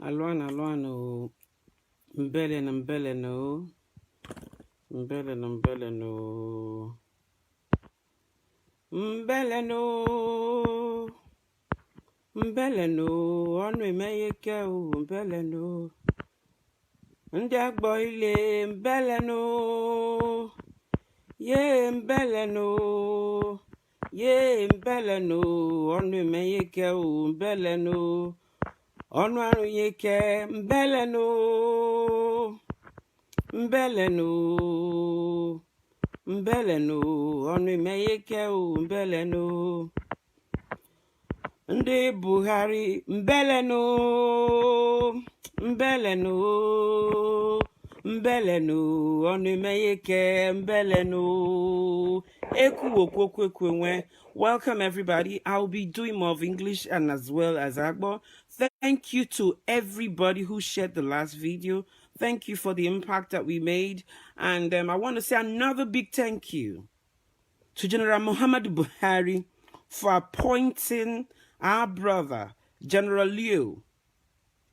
Alwana, mbele no, mbele no, mbele no, mbele no, mbele no, mbele no, onu emeyeke o, mbele no, ndị agbọ ile, mbele no, ye mbele no, ye mbele no, onu emeyeke o, mbele no. Onu aru yeke mbele no, mbele no, mbele no, onu meyeke o mbele no. Ndị Buhari mbele no, mbele no, mbele no, onu meyeke mbele no. Welcome everybody. I'll be doing more of English and as well as AGBOR. Thank you to everybody who shared the last video. Thank you for the impact that we made. And I want to say another big thank you to General Muhammadu Buhari for appointing our brother, General Leo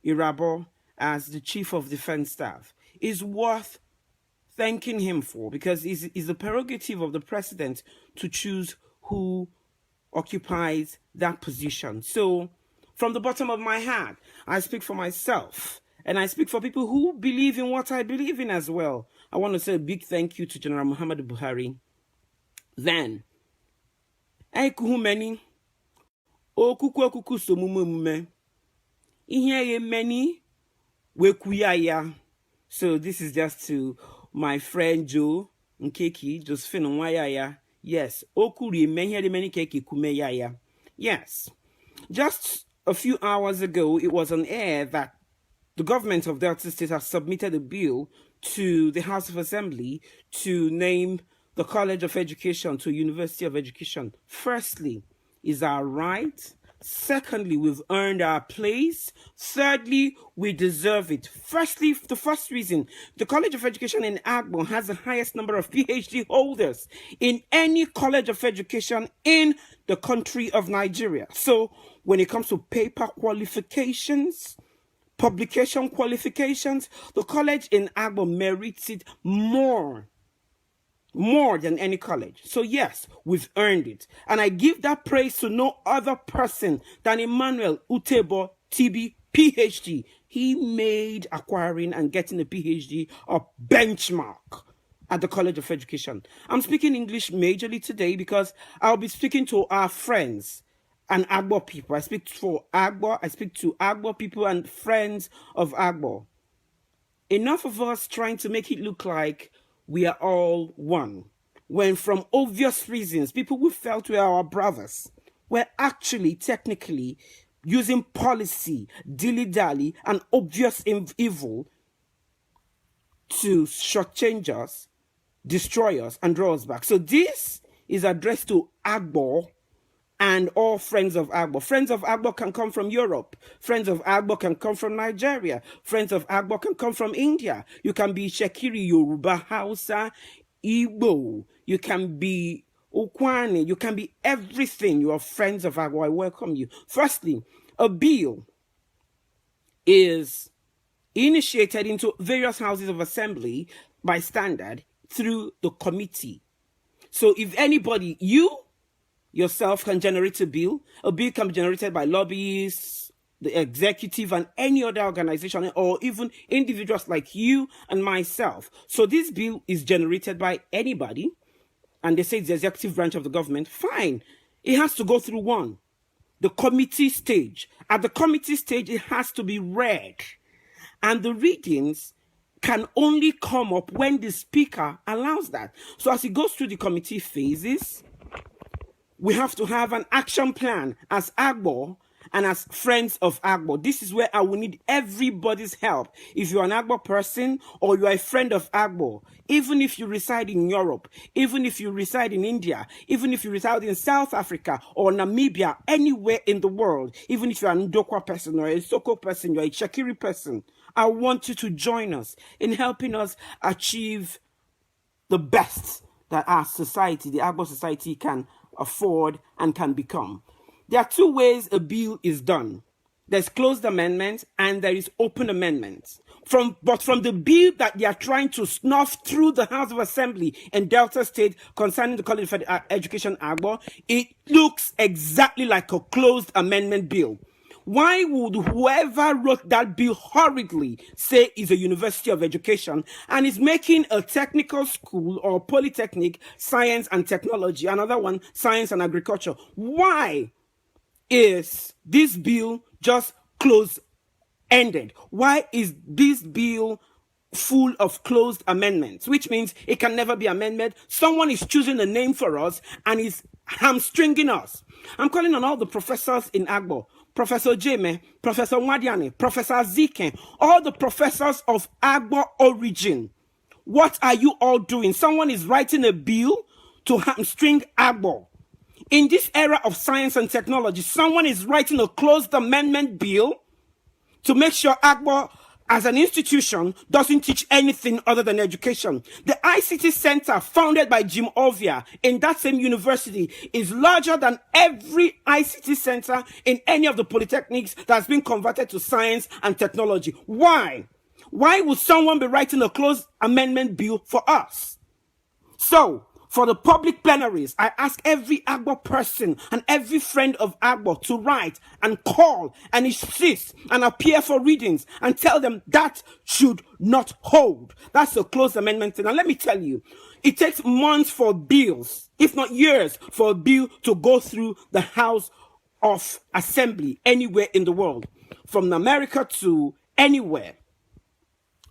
Irabo, as the Chief of Defense Staff. It's worth thanking him for, because it's the prerogative of the president to choose who occupies that position. So, from the bottom of my heart, I speak for myself, and I speak for people who believe in what I believe in as well. I want to say a big thank you to General Muhammadu Buhari. Then, Ekuhumeni, Okuku Somumume, Ihe many Wekuyaya. So this is just to my friend Joe Nkeki, Josephine Nwayaya. Yes, Okuri many keki kumeyaya. Yes, just a few hours ago, it was on air that the government of Delta State has submitted a bill to the House of Assembly to name the College of Education to University of Education. Firstly, is our right. Secondly, we've earned our place. Thirdly, we deserve it. Firstly, the first reason, the College of Education in AGBOR has the highest number of PhD holders in any college of education in the country of Nigeria. So when it comes to paper qualifications, publication qualifications, the college in AGBOR merits it more than any college. So yes, we've earned it. And I give that praise to no other person than Emmanuel Utebo TB, PhD. He made acquiring and getting a PhD a benchmark at the College of Education. I'm speaking English majorly today because I'll be speaking to our friends and AGBOR people. I speak for AGBOR, I speak to AGBOR people and friends of AGBOR. Enough of us trying to make it look like we are all one, when from obvious reasons, people who felt we are our brothers were actually technically using policy, dilly-dally, and obvious evil to shortchange us, destroy us, and draw us back. So this is addressed to AGBOR and all friends of AGBOR. Friends of AGBOR can come from Europe. Friends of AGBOR can come from Nigeria. Friends of AGBOR can come from India. You can be Shekiri, Yoruba, Hausa, Igbo. You can be Ukwane. You can be everything. You are friends of AGBOR. I welcome you. Firstly, a bill is initiated into various houses of assembly by standard through the committee. So if anybody, you yourself can generate a bill can be generated by lobbyists, the executive, and any other organization, or even individuals like you and myself. So this bill is generated by anybody, and they say it's the executive branch of the government. Fine. It has to go through the committee stage. At the committee stage, it has to be read. And the readings can only come up when the speaker allows that. So as it goes through the committee phases, we have to have an action plan as AGBOR and as friends of AGBOR. This is where I will need everybody's help. If you're an AGBOR person or you're a friend of AGBOR, even if you reside in Europe, even if you reside in India, even if you reside in South Africa or Namibia, anywhere in the world, even if you're an Ndokwa person or a Soko person, you're a Shakiri person, I want you to join us in helping us achieve the best that our society, the AGBOR society, can afford and can become. There are two ways a bill is done. There's closed amendment and there is open amendment. But from the bill that they are trying to snuff through the House of Assembly in Delta State concerning the College for Education AGBOR, it looks exactly like a closed amendment bill. Why would whoever wrote that bill hurriedly say is a University of Education and is making a technical school or polytechnic science and technology, another one science and agriculture? Why is this bill just closed-ended? Why is this bill full of closed amendments, which means it can never be amended? Someone is choosing a name for us and is hamstringing us. I'm calling on all the professors in AGBOR, Professor Jeme, Professor Nwadiane, Professor Zike, all the professors of AGBOR origin. What are you all doing? Someone is writing a bill to hamstring AGBOR. In this era of science and technology, someone is writing a closed amendment bill to make sure AGBOR as an institution doesn't teach anything other than education. The ICT Center, founded by Jim Ovia in that same university, is larger than every ICT center in any of the polytechnics that's been converted to science and technology. Why? Why would someone be writing a closed amendment bill for us? So, for the public plenaries, I ask every AGBOR person and every friend of AGBOR to write and call and insist and appear for readings and tell them that should not hold. That's a closed amendment thing. And let me tell you, it takes months for bills, if not years, for a bill to go through the House of Assembly anywhere in the world, from America to anywhere.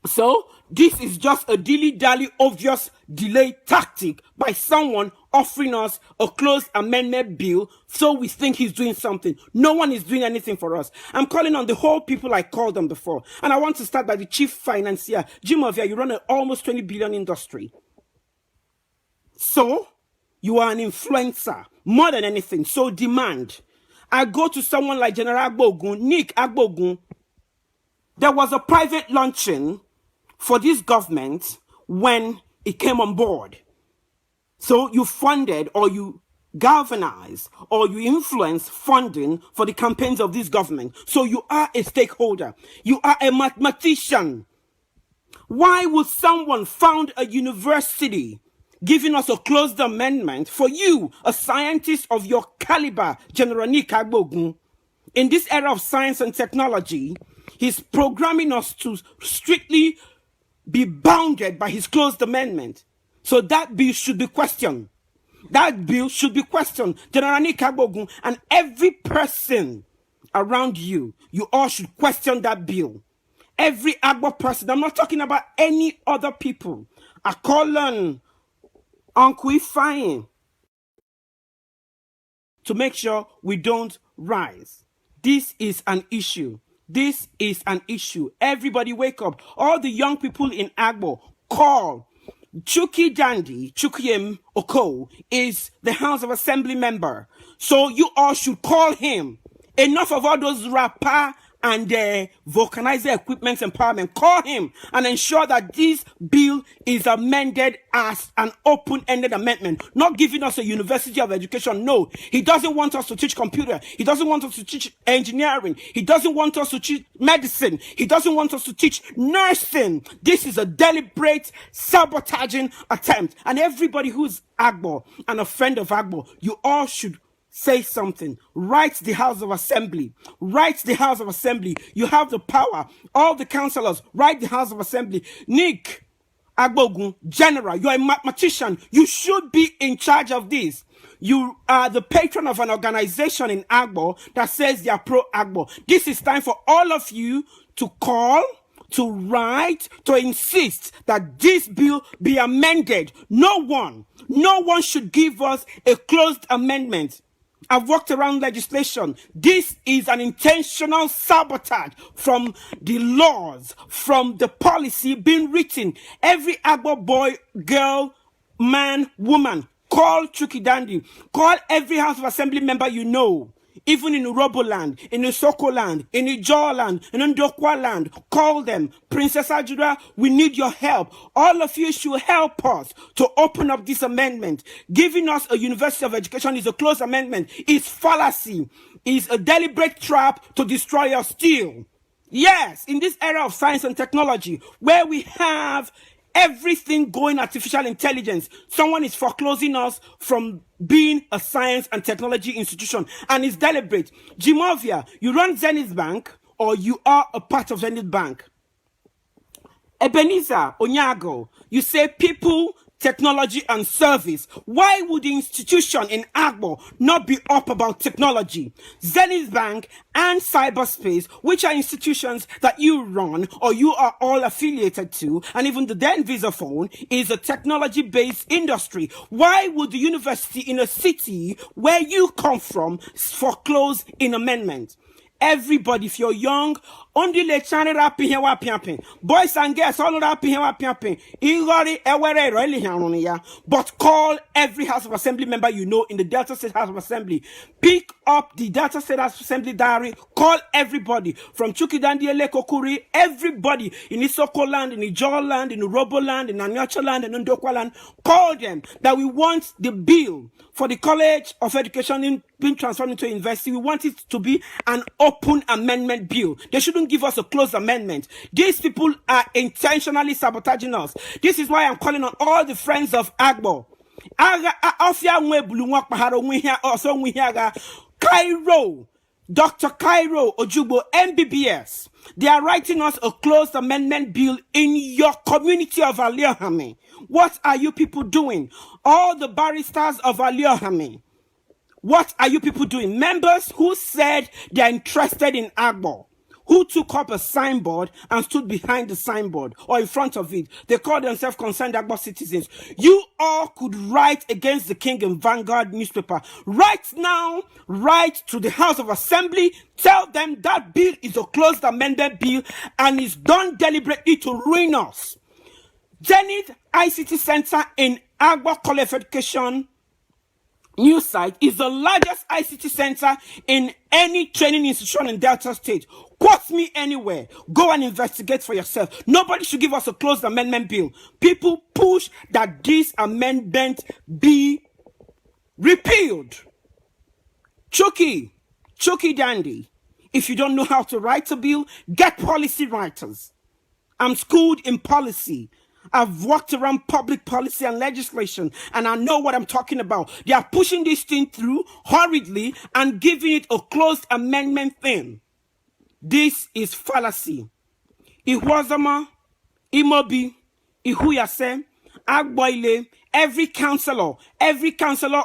So, this is just a dilly-dally, obvious delay tactic by someone offering us a closed amendment bill so we think he's doing something. No one is doing anything for us. I'm calling on the whole people I called them before. And I want to start by the chief financier. Jim Ovia, you run an almost 20 billion industry. So, you are an influencer, more than anything. So, demand. I go to someone like General Agbogun, Nick Agbogun. There was a private launching for this government when it came on board. So you funded or you galvanized or you influenced funding for the campaigns of this government. So you are a stakeholder. You are a mathematician. Why would someone found a university giving us a closed amendment for you, a scientist of your caliber, General Nick Agbogun? In this era of science and technology, he's programming us to strictly be bounded by his closed amendment. So that bill should be questioned. That bill should be questioned. General Nick Agbogun and every person around you, you all should question that bill. Every AGBOR person, I'm not talking about any other people. I call on Uncle Ifeanyi to make sure we don't rise. This is an issue. This is an issue. Everybody wake up. All the young people in AGBOR, call. Chuki Dandy, Chukwuem Oko, is the House of Assembly member. So you all should call him. Enough of all those rapper and vulcanizer equipment empowerment. Call him and ensure that this bill is amended as an open-ended amendment, not giving us a University of Education. No, he doesn't want us to teach computer. He doesn't want us to teach engineering. He doesn't want us to teach medicine. He doesn't want us to teach nursing. This is a deliberate sabotaging attempt. And everybody who's AGBOR and a friend of AGBOR, you all should say something. Write the House of Assembly. Write the House of Assembly. You have the power. All the councillors, write the House of Assembly. Nick Agbogun, General, you're a mathematician. You should be in charge of this. You are the patron of an organization in AGBOR that says they are pro-AGBOR. This is time for all of you to call, to write, to insist that this bill be amended. No one should give us a closed amendment. I've worked around legislation. This is an intentional sabotage from the laws, from the policy being written. Every AGBOR boy, girl, man, woman, call Chuki Dandy. Call every House of Assembly member you know even in Urobo land, in Isoko land, in Ijaw land, in Ndokwa land. Call them. Princess Ajura, we need your help. All of you should help us to open up this amendment. Giving us a University of Education is a closed amendment. It's fallacy. It's a deliberate trap to destroy us still. Yes, in this era of science and technology, where we have everything going artificial intelligence, someone is foreclosing us from being a science and technology institution, and it's deliberate. Jimovia, you run Zenith Bank, or you are a part of Zenith Bank. Ebenezer Onyago, you say people, technology, and service. Why would the institution in AGBOR not be up about technology? Zenith Bank and cyberspace, which are institutions that you run or you are all affiliated to, and even the Den Visa phone is a technology-based industry. Why would the university in a city where you come from foreclose in amendment? Everybody, if you're young, only le channel rapi hewa piamping. Boys and girls, all rapi hewa piamping. Igori ewere really hanunia. But call every House of Assembly member you know in the Delta State House of Assembly. Pick up the Delta State House of Assembly diary. Call everybody from Chukidandiele Kokuri, everybody in Isoko land, in Ijaw land, in Urobo land, in Anyacha land, and Ndokwa land. Call them that we want the bill for the College of Education being transformed into a university. We want it to be an open amendment bill. They shouldn't give us a closed amendment. These people are intentionally sabotaging us. This is why I'm calling on all the friends of AGBOR. Cairo, Dr. Cairo Ojugbo, MBBS. They are writing us a closed amendment bill in your community of Aliohame. What are you people doing? All the barristers of Aliohame. What are you people doing? Members who said they are interested in AGBOR, who took up a signboard and stood behind the signboard or in front of it. They call themselves concerned AGBOR citizens. You all could write against the King in Vanguard newspaper. Right now, write to the House of Assembly. Tell them that bill is a closed amendment bill and is done deliberately to ruin us. Zenith ICT Center in AGBOR College of Education news site is the largest ICT center in any training institution in Delta State. Quote me anywhere. Go and investigate for yourself. Nobody should give us a closed amendment bill. People push that this amendment be repealed. Chucky Dandy. If you don't know how to write a bill, get policy writers. I'm schooled in policy. I've worked around public policy and legislation, and I know what I'm talking about. They are pushing this thing through hurriedly and giving it a closed amendment thing. This is fallacy. Ihuazama, Imobi, Ihuyase, Agboile, every councillor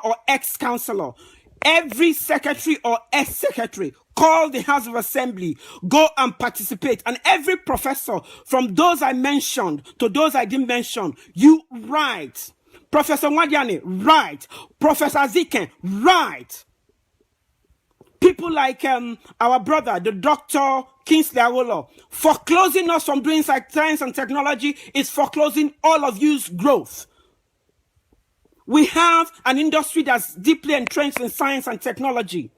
or ex-councillor, every secretary or ex-secretary, call the House of Assembly, go and participate. And every professor, from those I mentioned to those I didn't mention, you write. Professor Mwadiane, write. Professor Ziken, write. People like our brother, the Dr. Kingsley Awolo, foreclosing us from doing science and technology is foreclosing all of you's growth. We have an industry that's deeply entrenched in science and technology.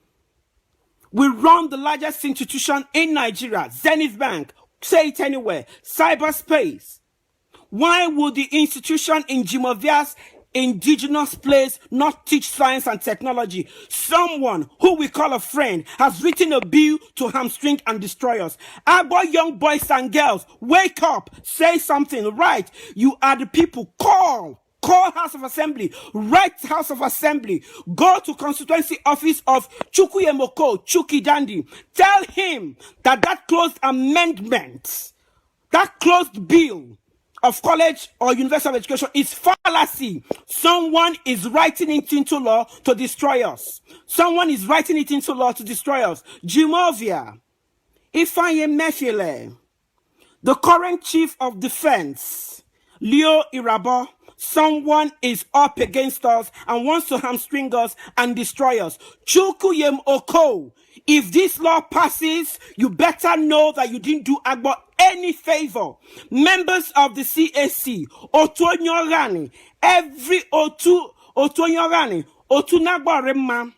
We run the largest institution in Nigeria, Zenith Bank, say it anywhere, cyberspace. Why would the institution in Jimovia's indigenous place not teach science and technology? Someone who we call a friend has written a bill to hamstring and destroy us. AGBOR young boys and girls, wake up, say something, right? You are the people, call House of Assembly, write House of Assembly, go to constituency office of Chukuyemoko, Chuki Dandy. Tell him that closed amendment, that closed bill of college or University of Education is fallacy. Someone is writing it into law to destroy us. Someone is writing it into law to destroy us. Jimovia, Ifanye Mefile, the current chief of defense, Leo Irabo, someone is up against us and wants to hamstring us and destroy us. Chukuyem Oko, if this law passes, you better know that you didn't do AGBOR any favor. Members of the CAC, Otuonyorani, every Otuonyorani, Otunagba Remma,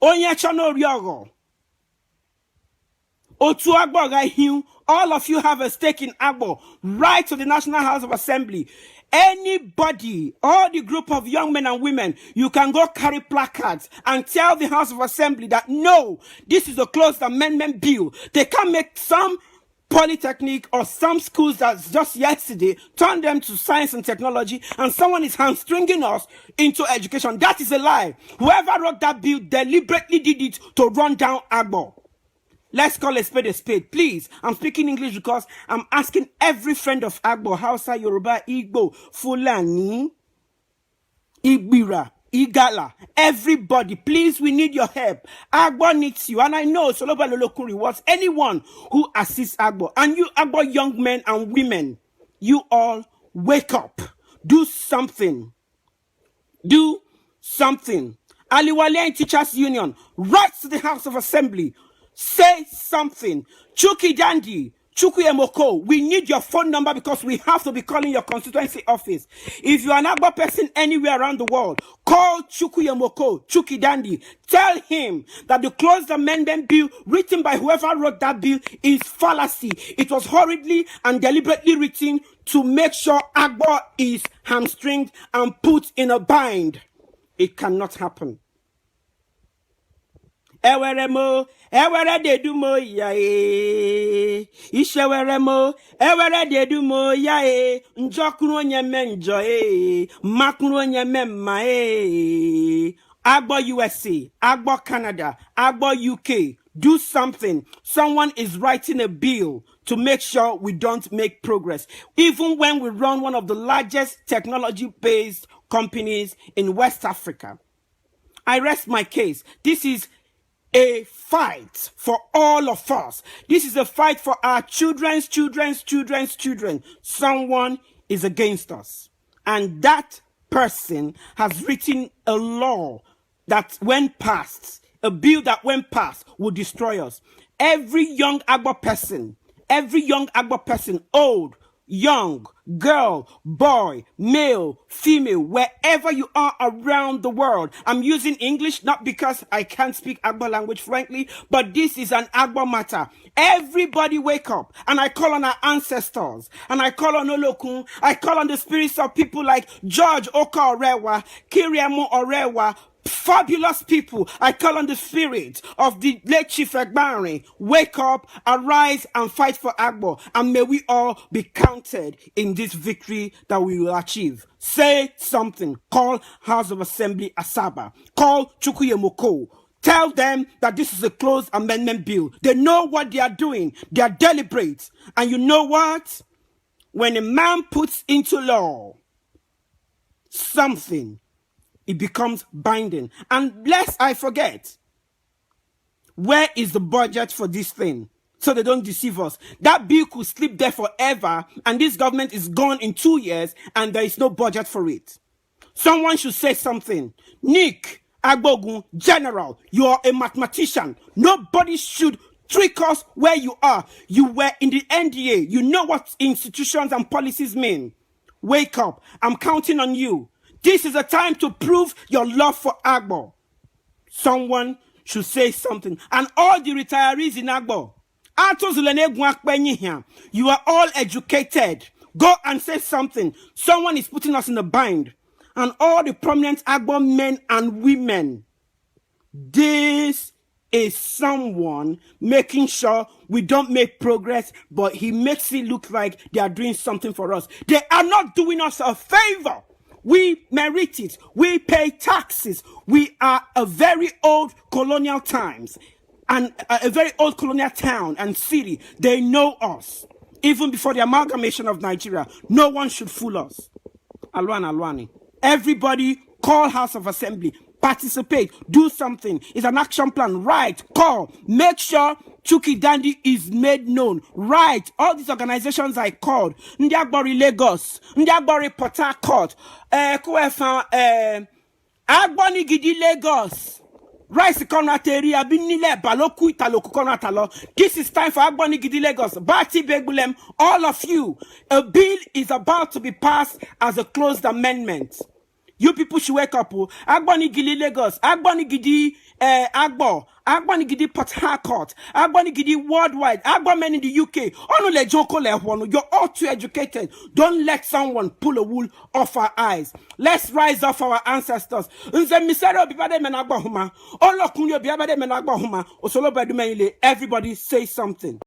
Onyechano Ryogo, Otu AGBOR guy him. All of you have a stake in AGBOR. Right to the National House of Assembly. Anybody, all the group of young men and women, you can go carry placards and tell the House of Assembly that no, this is a closed amendment bill. They can make some polytechnic or some schools that just yesterday turn them to science and technology, and someone is hamstringing us into education. That is a lie. Whoever wrote that bill deliberately did it to run down AGBOR. Let's call a spade, please. I'm speaking English because I'm asking every friend of AGBOR, Hausa, Yoruba, Igbo, Fulani, Ibira, Igala, everybody, please, we need your help. AGBOR needs you. And I know Soloba Lolokun rewards anyone who assists AGBOR. And you, AGBOR young men and women, you all wake up. Do something. Do something. Aliwale Teachers Union, right to the House of Assembly. Say something. Chuki Dandi, Chuku Emoko, we need your phone number because we have to be calling your constituency office. If you are an AGBOR person anywhere around the world, call Chuku Emoko, Chuki Dandi. Tell him that the closed amendment bill written by whoever wrote that bill is fallacy. It was hurriedly and deliberately written to make sure AGBOR is hamstringed and put in a bind. It cannot happen. Eweremo, ewere de du mo ya e. Isheweremo, ewere de du mo ya e. Njokuru onye me njo e. Makuru onye me mma e. AGBOR USA, AGBOR Canada, AGBOR UK. Do something. Someone is writing a bill to make sure we don't make progress. Even when we run one of the largest technology-based companies in West Africa. I rest my case. This is a fight for all of us. This is a fight for our children's children. Someone is against us. And that person has written a law that when passed, a bill that when passed will destroy us. Every young AGBOR person, old, young, girl, boy, male, female, wherever you are around the world. I'm using English not because I can't speak AGBOR language, frankly, but this is an AGBOR matter. Everybody wake up, and I call on our ancestors, and I call on Olokun, I call on the spirits of people like George Oka Orewa, Kiriamu Orewa, fabulous people. I call on the spirit of the late Chief Egbon. Wake up, arise, and fight for AGBOR. And may we all be counted in this victory that we will achieve. Say something. Call House of Assembly Asaba. Call Chukuyemoko. Tell them that this is a closed amendment bill. They know what they are doing. They are deliberate. And you know what? When a man puts into law something, it becomes binding. And lest I forget, where is the budget for this thing? So they don't deceive us. That bill could sleep there forever, and this government is gone in 2 years, and there is no budget for it. Someone should say something. Nick Agbogun, General, you are a mathematician. Nobody should trick us where you are. You were in the NDA. You know what institutions and policies mean. Wake up. I'm counting on you. This is a time to prove your love for AGBOR. Someone should say something. And all the retirees in AGBOR, you are all educated. Go and say something. Someone is putting us in a bind. And all the prominent AGBOR men and women, this is someone making sure we don't make progress, but he makes it look like they are doing something for us. They are not doing us a favor. We merit it. We pay taxes. We are a very old colonial times and a very old colonial town and city. They know us. Even before the amalgamation of Nigeria, no one should fool us. Alwani. Everybody call House of Assembly. Participate. Do something. It's an action plan. Write. Call. Make sure Chuki Dandi is made known. Right. All these organizations I called. Ndiagbori Lagos. Ndiagbori Port Harcourt. Agboni Gidi Lagos. Rice Conrateria Binile Baloku Italoku Conratalo. This is time for Agboni Gidi Lagos. Bati Begulem. All of you. A bill is about to be passed as a closed amendment. You people should wake up. AGBOR ni gidi Lagos. AGBOR ni gidi AGBOR. AGBOR ni gidi Port Harcourt. AGBOR ni gidi worldwide. AGBOR men in the UK. You're all too educated. Don't let someone pull a wool off our eyes. Let's rise off our ancestors. Everybody say something.